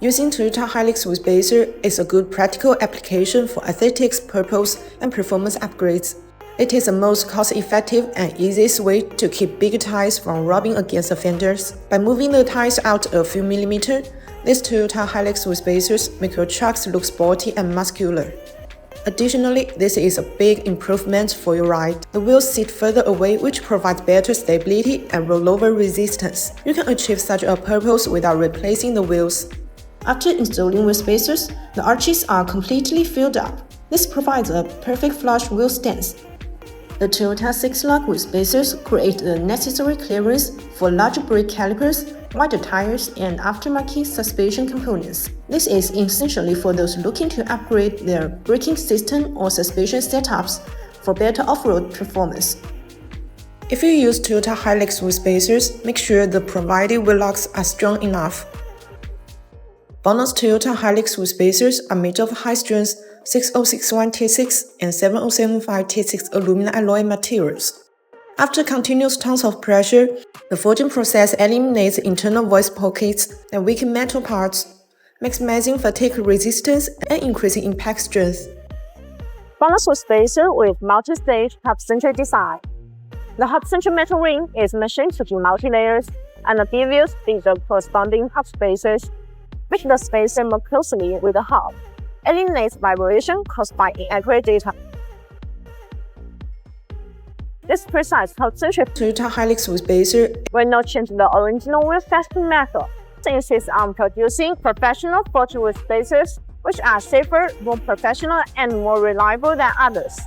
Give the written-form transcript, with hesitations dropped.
Using Toyota Hilux with spacer is a good practical application for aesthetics purpose and performance upgrades. It is the most cost-effective and easiest way to keep big tires from rubbing against the fenders. By moving the tires out a few millimeters, these Toyota Hilux with spacers make your trucks look sporty and muscular. Additionally, this is a big improvement for your ride. The wheels sit further away, which provides better stability and rollover resistance. You can achieve such a purpose without replacing the wheels. After installing wheel spacers, the arches are completely filled up. This provides a perfect flush wheel stance. The Toyota 6-lock wheel spacers create the necessary clearance for larger brake calipers, wider tires, and aftermarket suspension components. This is essentially for those looking to upgrade their braking system or suspension setups for better off-road performance. If you use Toyota Hilux wheel spacers, make sure the provided wheel locks are strong enough. Bonus Toyota Hilux wheel spacers are made of high-strength 6061-T6 and 7075-T6 aluminum alloy materials. After continuous tons of pressure, the forging process eliminates internal void pockets and weakened metal parts, maximizing fatigue resistance and increasing impact strength. Bonus wheel spacer with multi-stage hub-centered design. The hub-centered metal ring is machined to be multi-layers, and the bevel feeds the corresponding hub spacers, make the spacer more closely with the hub. Eliminates vibration caused by inaccurate data. This precise hub-centered Toyota Hilux wheel spacer will not change the original wheel fastening method. It insists on producing professional forged wheel spacers, which are safer, more professional, and more reliable than others.